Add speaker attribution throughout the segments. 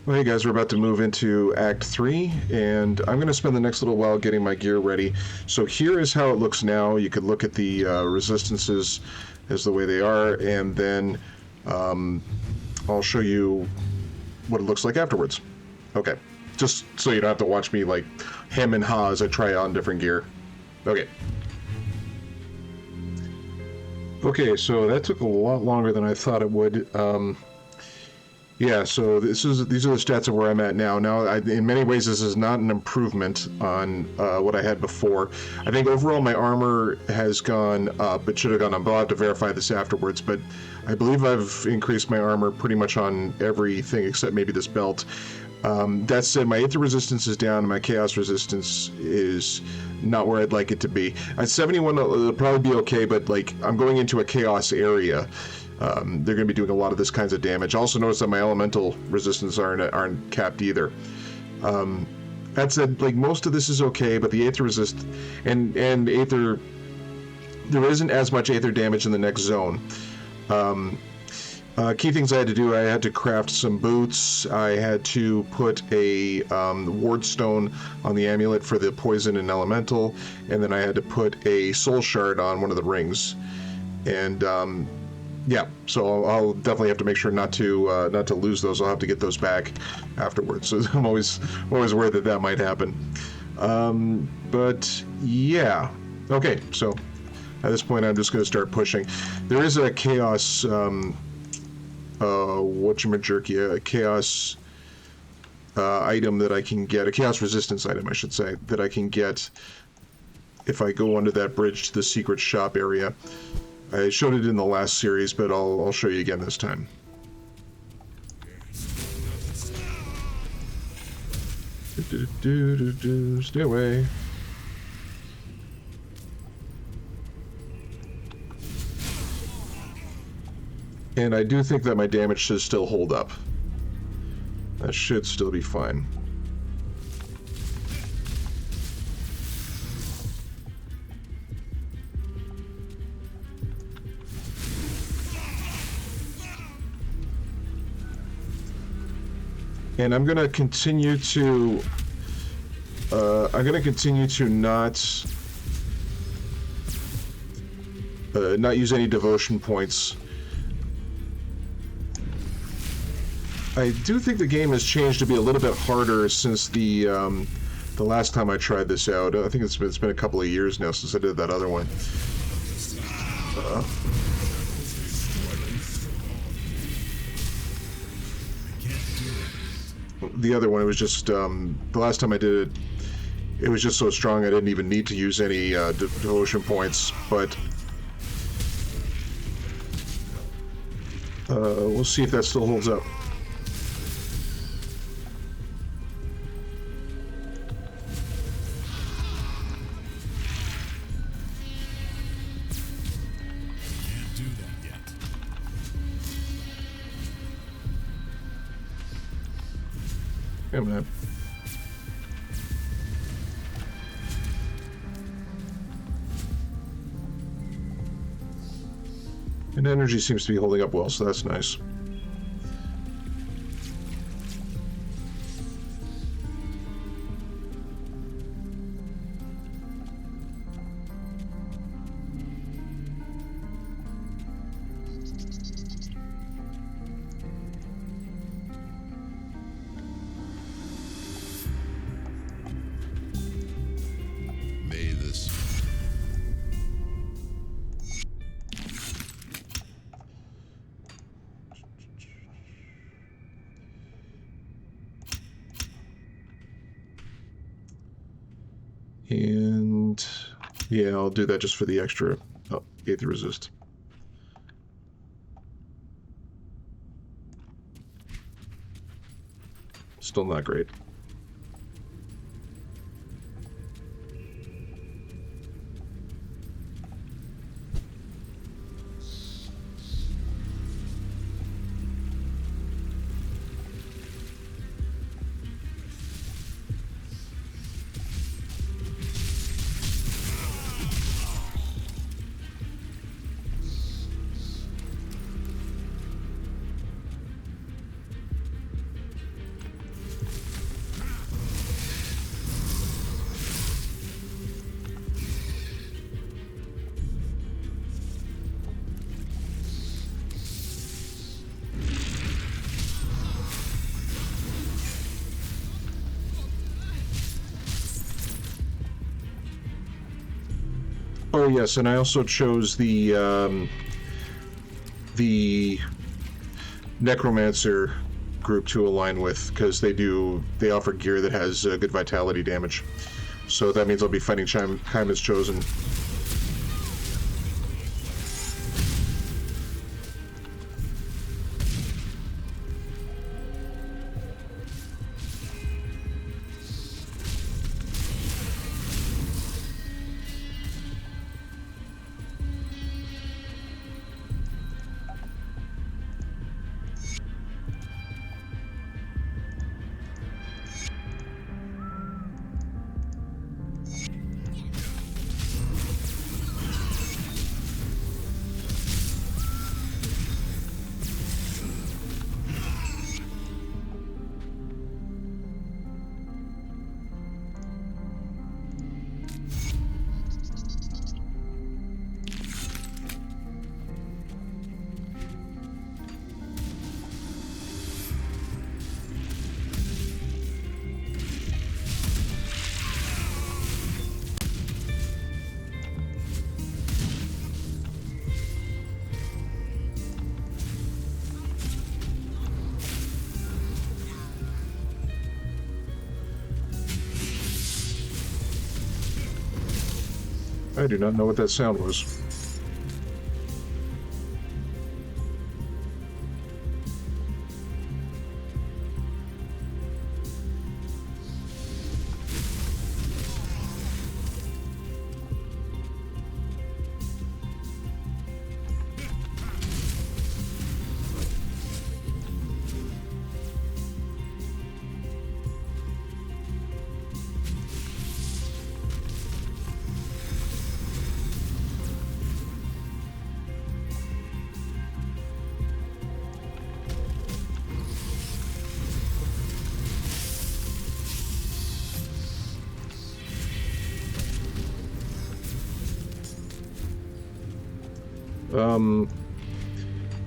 Speaker 1: Well, hey guys, we're about to move into Act 3, and I'm going to spend the next little while getting my gear ready. So here is how it looks now. You could look at the resistances as the way they are, and then I'll show you what it looks like afterwards. Okay, just so you don't have to watch me like hem and haw as I try on different gear. Okay. Okay, so that took a lot longer than I thought it would. Yeah, so these are the stats of where I'm at now. Now, in many ways, this is not an improvement on what I had before. I think overall my armor has gone up. It should have gone up. I'll have to verify this afterwards, but I believe I've increased my armor pretty much on everything except maybe this belt. That said, my Aether resistance is down, and my Chaos resistance is not where I'd like it to be. At 71, it'll probably be okay, but like I'm going into a Chaos area. They're going to be doing a lot of this kinds of damage. Also notice that my elemental resistance aren't capped either. That said, like most of this is okay, but the Aether resist and Aether, there isn't as much Aether damage in the next zone. Key things I had to do, I had to craft some boots, I had to put a ward stone on the amulet for the poison and elemental, and then I had to put a soul shard on one of the rings. And yeah, so I'll definitely have to make sure not to lose those. I'll have to get those back afterwards. So I'm always worried that might happen. But yeah, okay. So at this point, I'm just going to start pushing. There is a chaos, a chaos item that I can get, a chaos resistance item, I should say, that I can get if I go under that bridge to the secret shop area. I showed it in the last series, but I'll show you again this time. Stay away. And I do think that my damage should still hold up. That should still be fine. And I'm going to continue to not use any devotion points. I do think the game has changed to be a little bit harder since the last time I tried this out. I think it's been a couple of years now since I did that other one. The other one, it was just the last time I did it, it was just so strong I didn't even need to use any devotion points. But we'll see if that still holds up. Come on. And energy seems to be holding up well, so that's nice. And yeah, I'll do that just for the extra Aether resist. Still not great. Oh yes, and I also chose the Necromancer group to align with, because they offer gear that has good vitality damage. So that means I'll be fighting Kaima's Chosen. I do not know what that sound was.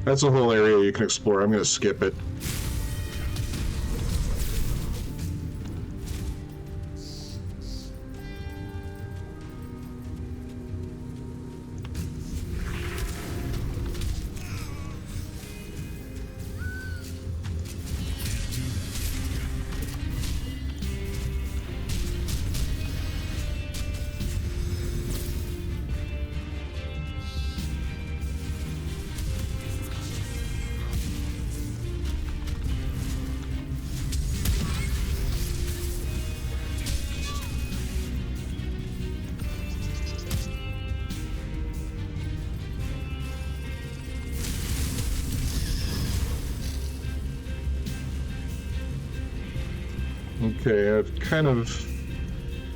Speaker 1: That's a whole area you can explore. I'm going to skip it. Okay, I've kind of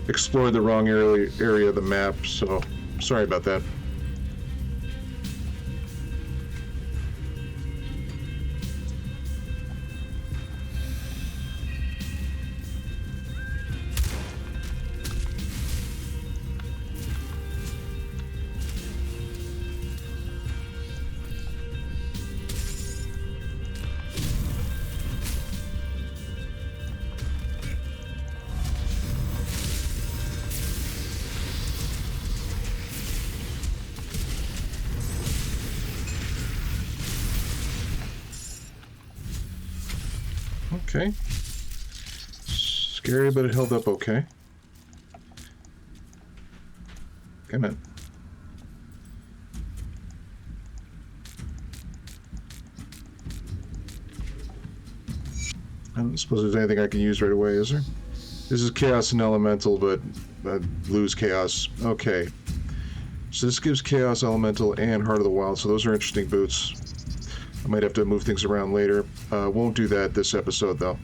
Speaker 1: explored the wrong area of the map, so sorry about that. Okay. Scary, but it held up okay. Come on. I don't suppose there's anything I can use right away, is there? This is Chaos and Elemental, but I lose Chaos. Okay. So this gives Chaos, Elemental, and Heart of the Wild, so those are interesting boots. I might have to move things around later. Won't do that this episode, though.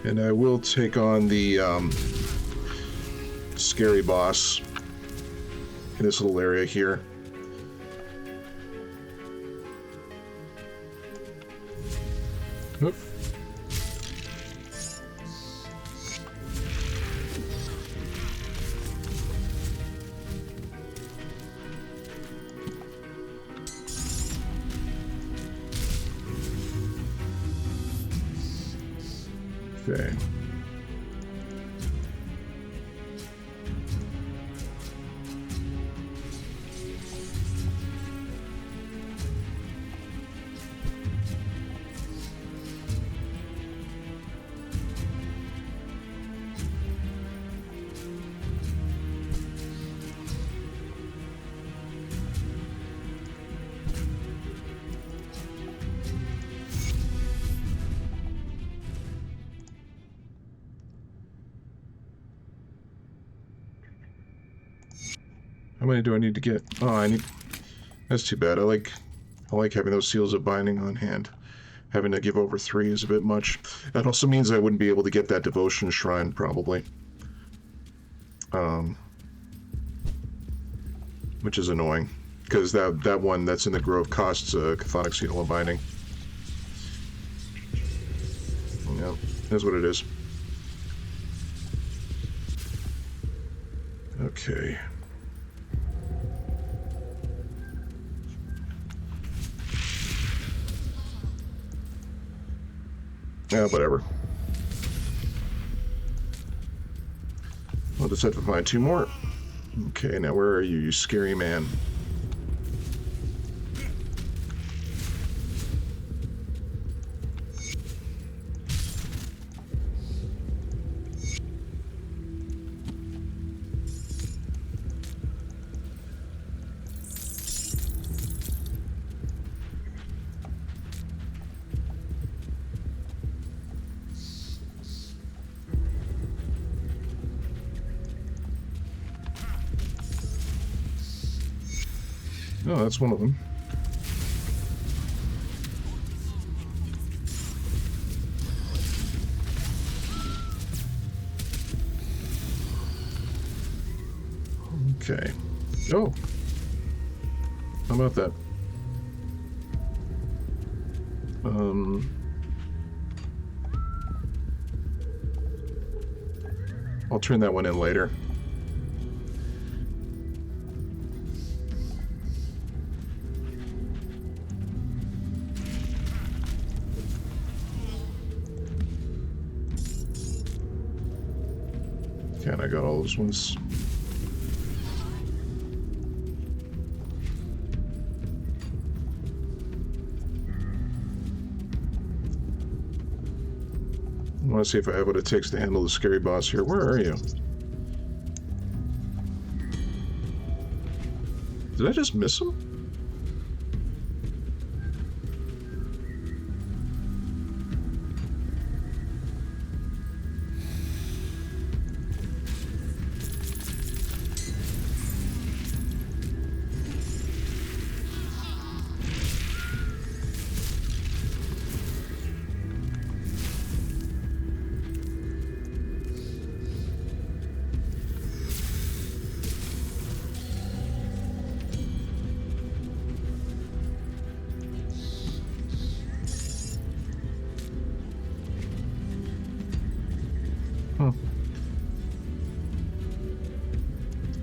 Speaker 1: And I will take on the scary boss in this little area here. Oop. Okay. How many do I need to get? Oh, I need... That's too bad. I like having those seals of binding on hand. Having to give over 3 is a bit much. That also means I wouldn't be able to get that devotion shrine, probably. Which is annoying. Because that one that's in the grove costs a chthonic seal of binding. Yeah, that's what it is. Okay. Yeah, whatever. I'll just have to find 2 more. Okay, now where are you, you scary man? Oh, that's one of them. Okay. Oh. How about that? I'll turn that one in later. Okay, and I got all those ones. I want to see if I have what it takes to handle the scary boss here. Where are you? Did I just miss him?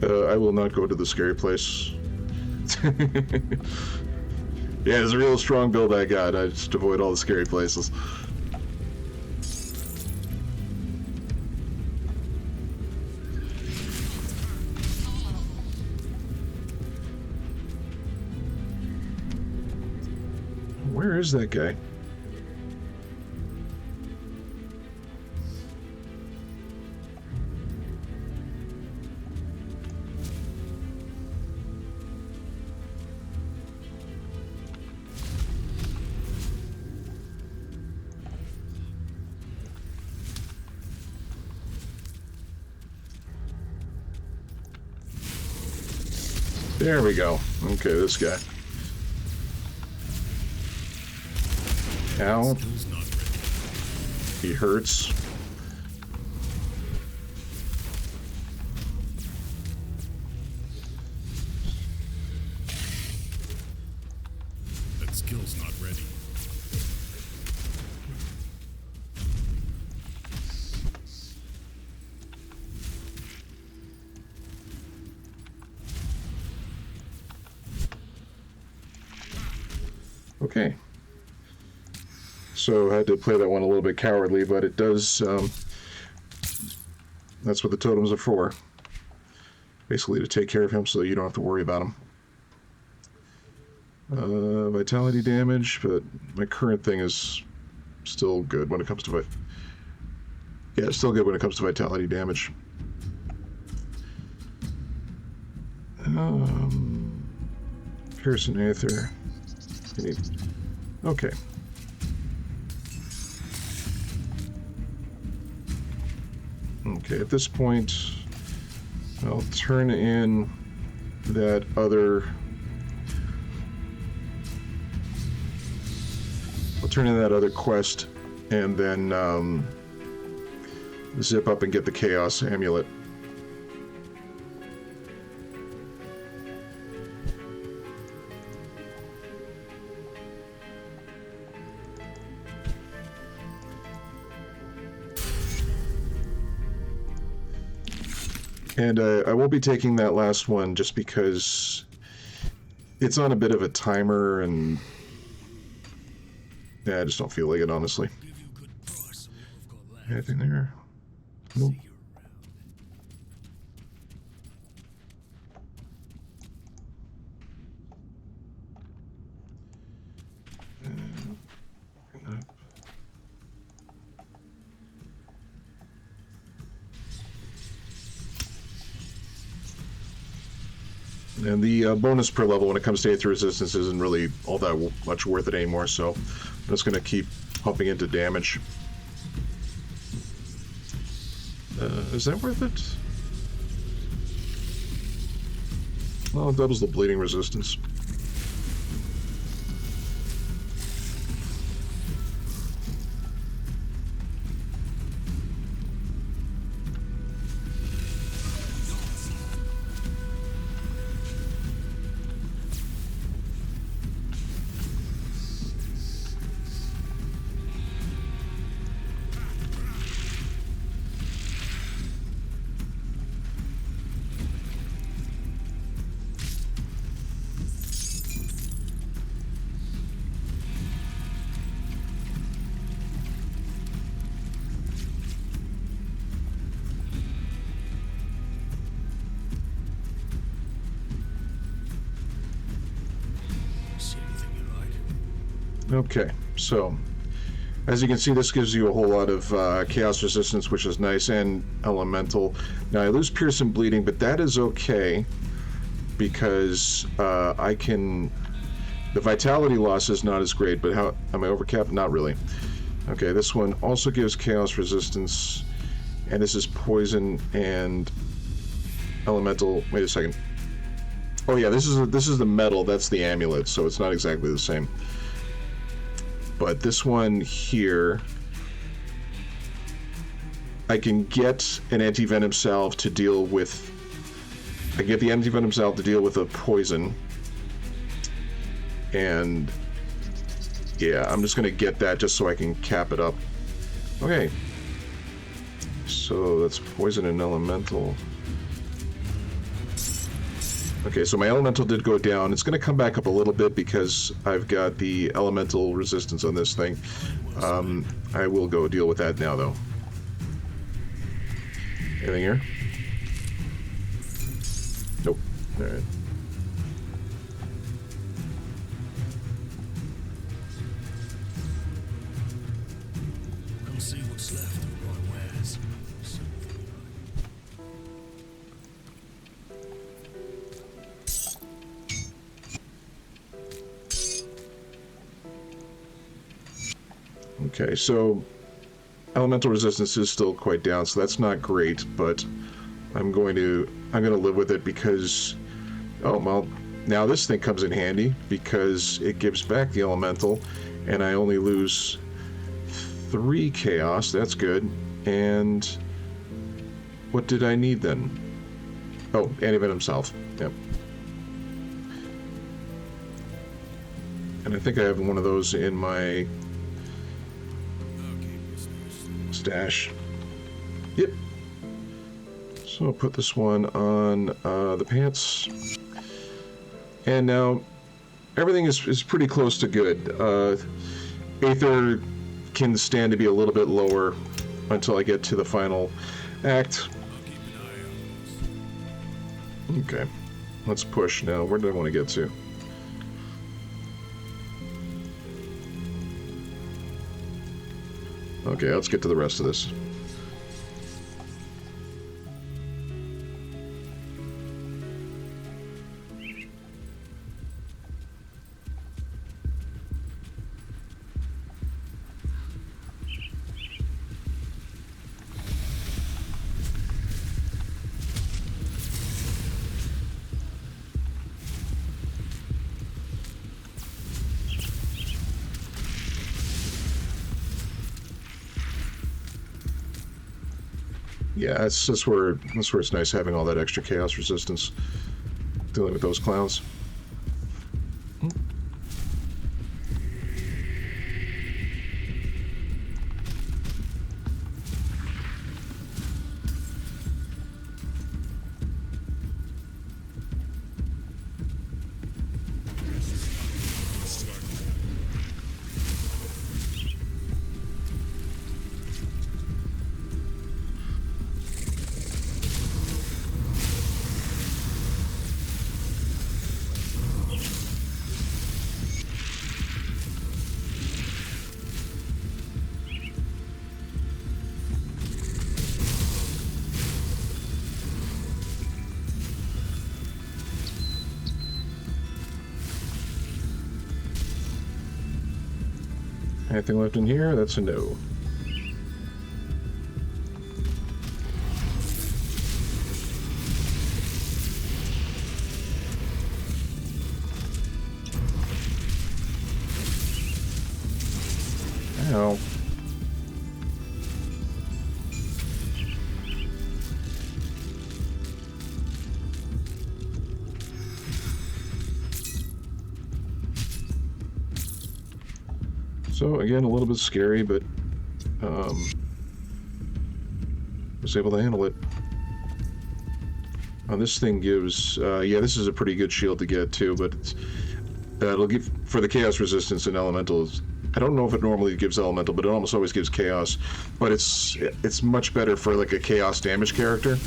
Speaker 1: I will not go to the scary place. Yeah, it's a real strong build I got. I just avoid all the scary places. Where is that guy? There we go. Okay, this guy. Ow. He hurts.
Speaker 2: That skill's not ready.
Speaker 1: Okay. So I had to play that one a little bit cowardly, but it does, that's what the totems are for. Basically to take care of him so you don't have to worry about him. Vitality damage, but my current thing is still good when it comes to yeah, it's still good when it comes to vitality damage. Pearson Aether. Okay. Okay, at this point, I'll turn in that other... I'll turn in that other quest, and then zip up and get the Chaos Amulet. And I won't be taking that last one just because it's on a bit of a timer, and yeah, I just don't feel like it, honestly. Anything there? Nope. And the bonus per level when it comes to Aether Resistance isn't really all that much worth it anymore, so I'm just going to keep pumping into damage. Is that worth it? Well, it doubles the bleeding resistance. Okay, so as you can see, this gives you a whole lot of chaos resistance, which is nice, and elemental. Now I lose pierce and bleeding, but that is okay because I can. The vitality loss is not as great, but how am I overcapped? Not really. Okay, this one also gives chaos resistance, and this is poison and elemental. Wait a second. Oh yeah, this is the metal. That's the amulet, so it's not exactly the same. But this one here, I can get an anti-venom salve to deal with. I can get the anti-venom salve to deal with a poison, and yeah, I'm just gonna get that just so I can cap it up. Okay, so that's poison and elemental. Okay, so my elemental did go down. It's going to come back up a little bit because I've got the elemental resistance on this thing. I will go deal with that now, though. Anything here? Nope. All right.
Speaker 2: Come see what's left of my wares.
Speaker 1: Okay, so elemental resistance is still quite down, so that's not great, but I'm going to live with it because, oh well, now this thing comes in handy because it gives back the elemental, and I only lose 3 chaos. That's good. And what did I need then? Oh, anti-venom salve. Yep. And I think I have one of those in my stash. Yep. So I'll put this one on the pants. And now everything is pretty close to good. Aether can stand to be a little bit lower until I get to the final act.
Speaker 2: I'll keep an eye out.
Speaker 1: Okay, let's push now. Where do I want to get to? Okay, let's get to the rest of this. Yeah, that's where it's nice having all that extra chaos resistance dealing with those clowns. Anything left in here? That's a no. Ow. So again, a little bit scary, but was able to handle it. This thing gives, yeah, this is a pretty good shield to get too, but it'll give for the chaos resistance and elementals. I don't know if it normally gives elemental, but it almost always gives chaos. But it's much better for like a chaos damage character.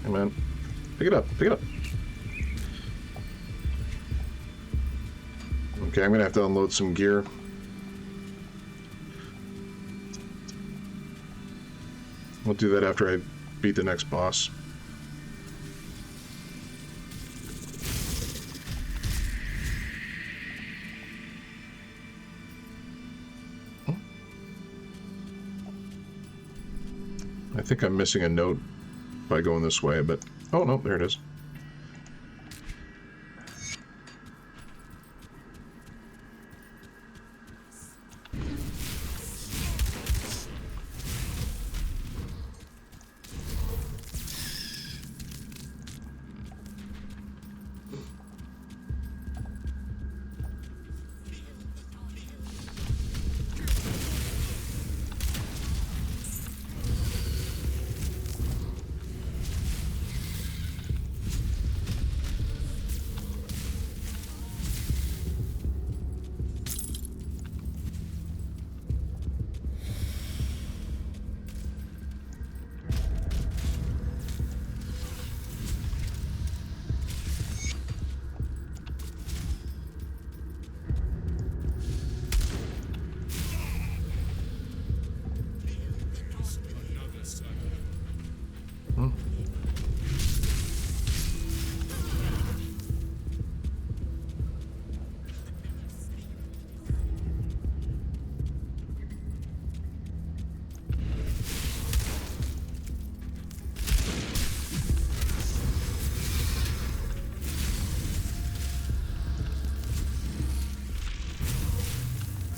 Speaker 1: Hey man, pick it up, pick it up. Okay, I'm gonna have to unload some gear. We'll do that after I beat the next boss. I think I'm missing a note by going this way, but oh no, there it is.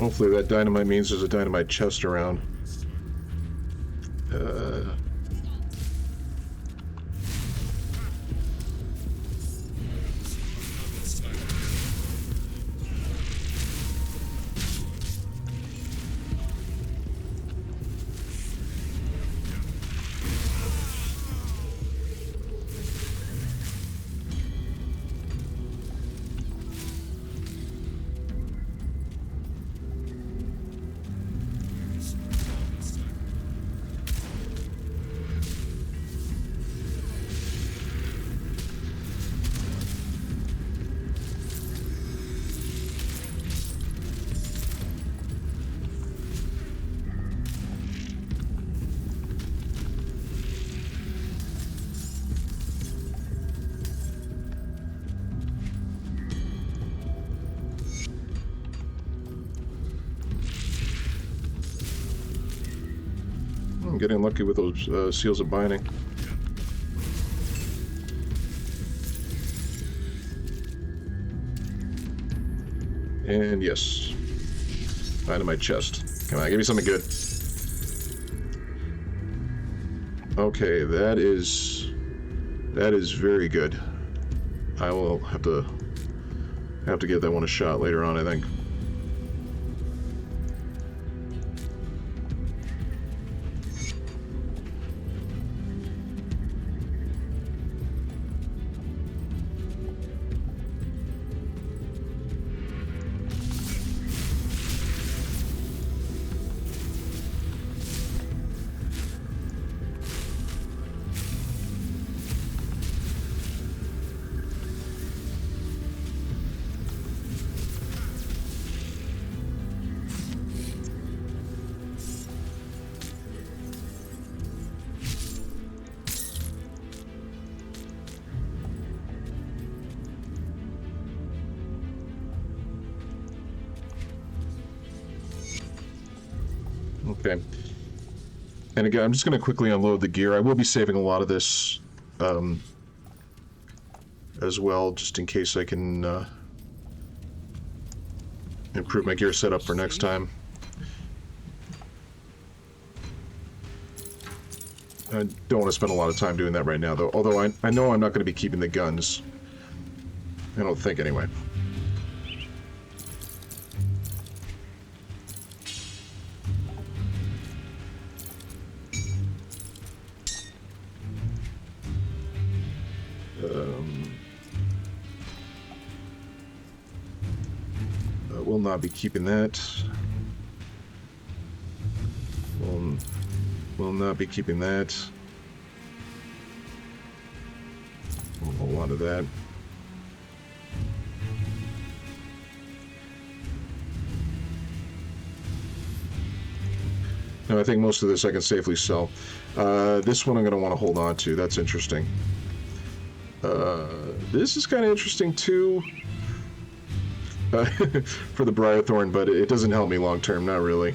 Speaker 1: Hopefully that dynamite means there's a dynamite chest around. I'm getting lucky with those seals of binding. And yes, dynamite chest. Come on, give me something good. Okay, that is very good. I will have to give that one a shot later on, I think. Okay. And again, I'm just going to quickly unload the gear. I will be saving a lot of this as well, just in case I can improve my gear setup for next time. I don't want to spend a lot of time doing that right now, though. Although I know I'm not going to be keeping the guns. I don't think, anyway. Will not be keeping that. Will not be keeping that. We'll hold on to that. No, I think most of this I can safely sell. This one I'm going to want to hold on to. That's interesting. This is kind of interesting too. For the Briarthorn, but it doesn't help me long term, not really.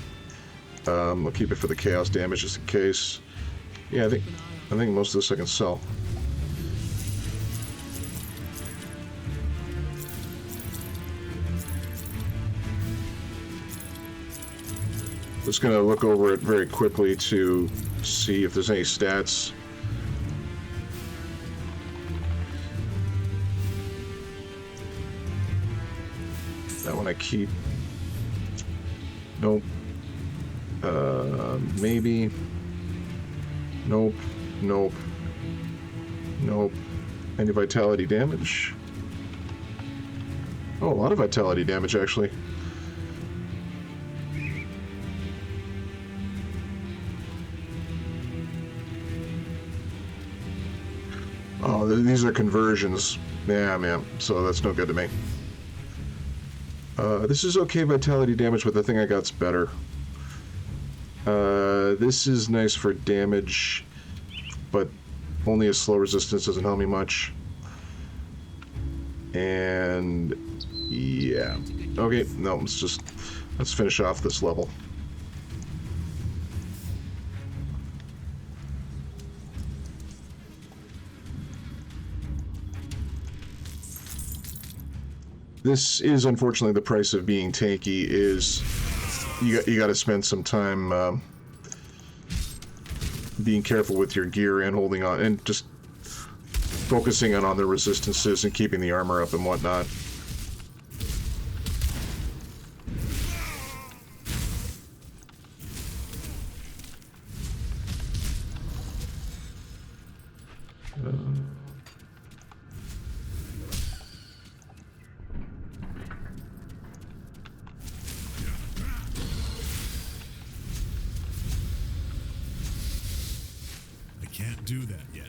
Speaker 1: I'll keep it for the chaos damage just in case. Yeah, I think most of this I can sell. Just gonna look over it very quickly to see if there's any stats. That one I keep. Nope. Maybe. Nope. Nope. Nope. Any vitality damage? Oh, a lot of vitality damage, actually. Oh, these are conversions. Yeah, man. So that's no good to me. This is okay vitality damage, but the thing I got's better. This is nice for damage, but only a slow resistance doesn't help me much. And yeah. Okay, no, let's finish off this level. This is unfortunately the price of being tanky, is you got to spend some time being careful with your gear and holding on and just focusing on the resistances and keeping the armor up and whatnot.
Speaker 2: I can't do that yet.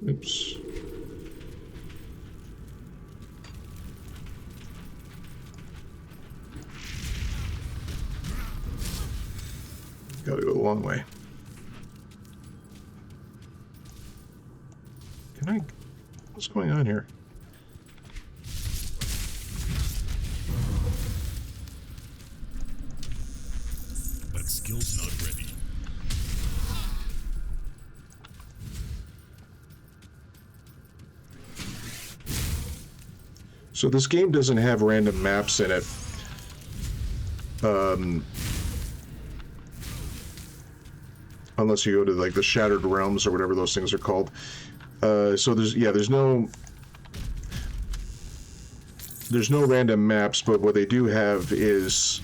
Speaker 1: Oops. Gotta go the long way. Can I... What's going on here?
Speaker 2: That skill's not ready.
Speaker 1: So this game doesn't have random maps in it. Unless you go to like the Shattered Realms or whatever those things are called. So there's no random maps, but what they do have is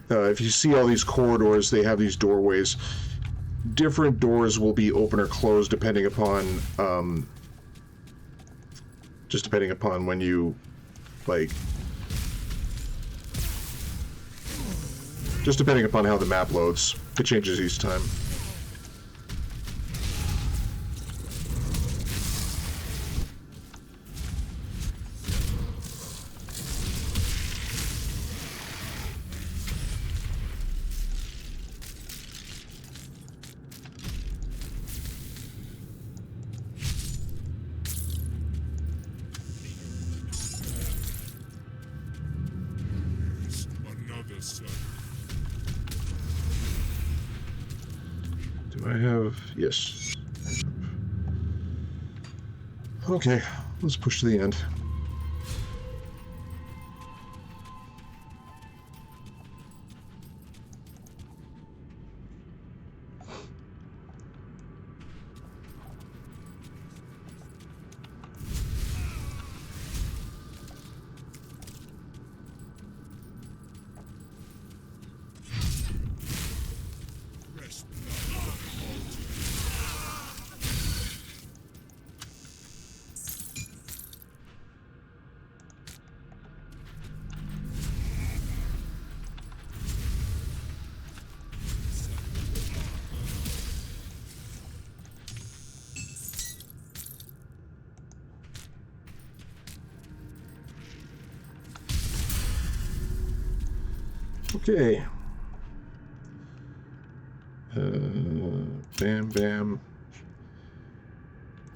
Speaker 1: if you see all these corridors, they have these doorways. Different doors will be open or closed depending upon just depending upon when you just depending upon how the map loads. It changes each time.
Speaker 2: Another son.
Speaker 1: Do I have... Yes. Okay, let's push to the end.
Speaker 2: Rest.
Speaker 1: Okay. Bam, bam.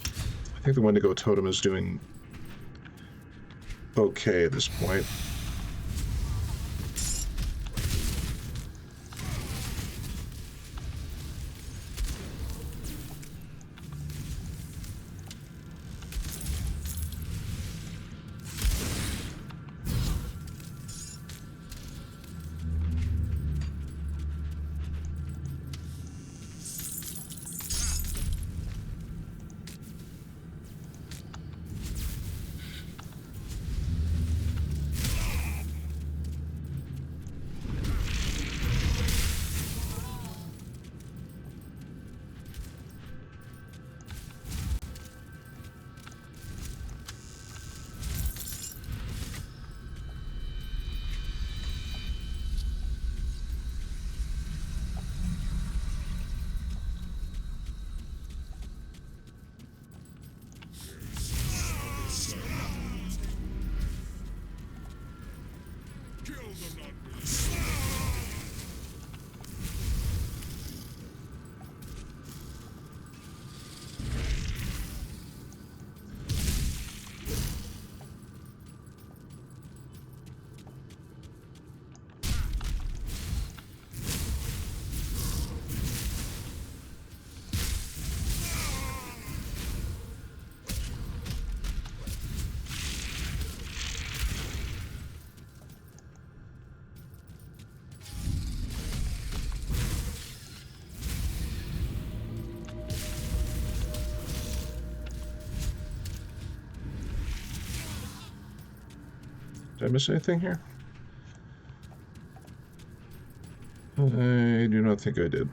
Speaker 1: I think the Wendigo Totem is doing okay at this point. Did I miss anything here? I do not think I did.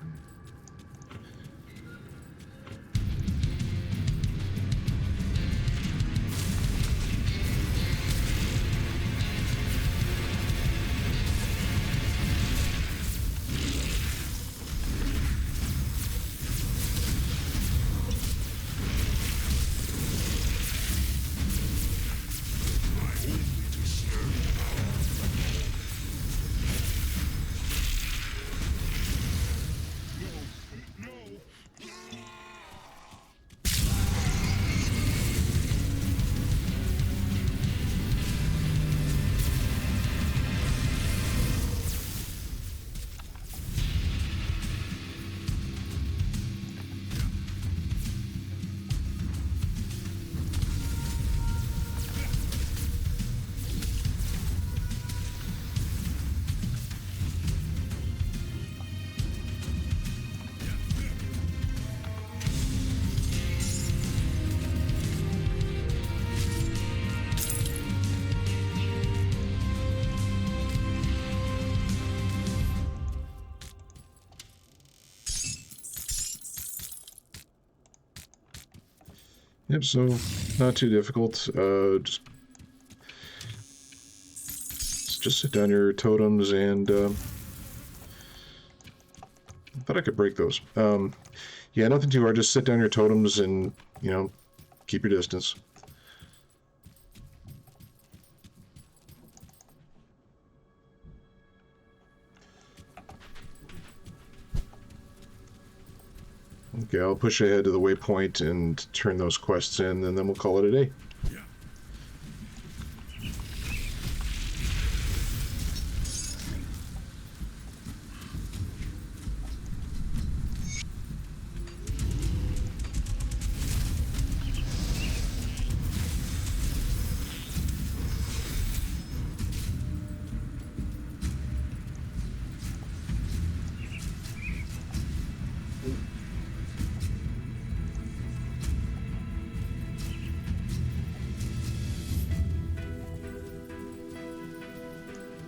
Speaker 1: Yep, so not too difficult. Just sit down your totems and I thought I could break those. Yeah, nothing too hard. Just sit down your totems and, you know, keep your distance. Okay, I'll push ahead to the waypoint and turn those quests in, and then we'll call it a day.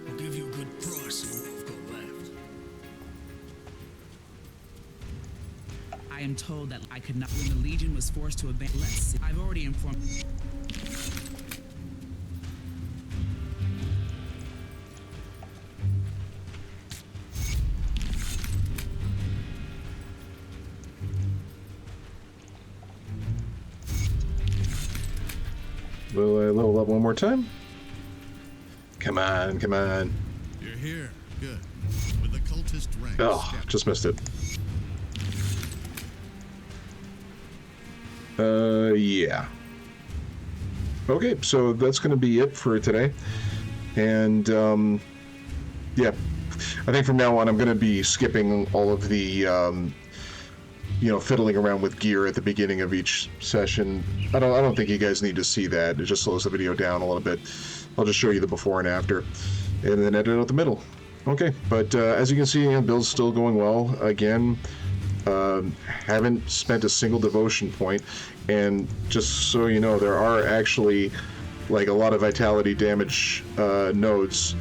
Speaker 2: I'll give you a good price on what I've got left.
Speaker 3: I am told that I could not when the Legion was forced to abandon. Let's see. I've already informed.
Speaker 1: Will I level up one more time? Come on, come on.
Speaker 4: You're here. Good. With the cultist ranks.
Speaker 1: Oh, just missed it. Yeah. Okay, so that's going to be it for today. And, yeah. I think from now on I'm going to be skipping all of the, you know, fiddling around with gear at the beginning of each session. I don't think you guys need to see that. It just slows the video down a little bit. I'll just show you the before and after, and then edit out the middle. Okay, but as you can see, build's still going well. Again, haven't spent a single devotion point, and just so you know, there are actually like a lot of vitality damage nodes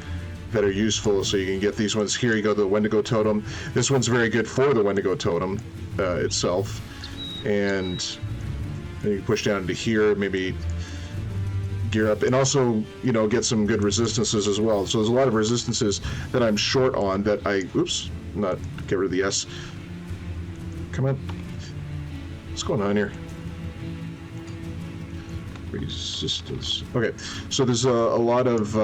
Speaker 1: that are useful, so you can get these ones. Here you go, the Wendigo Totem. This one's very good for the Wendigo Totem itself, and then you can push down into here, maybe gear up, and also, you know, get some good resistances as well. So there's a lot of resistances that I'm short on that not get rid of the S. Come on. What's going on here? Resistance. Okay, so there's a lot of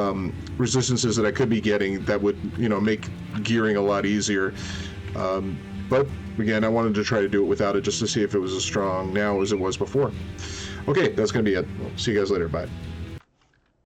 Speaker 1: resistances that I could be getting that would, you know, make gearing a lot easier. But again, I wanted to try to do it without it, just to see if it was as strong now as it was before. Okay, that's going to be it. See you guys later. Bye.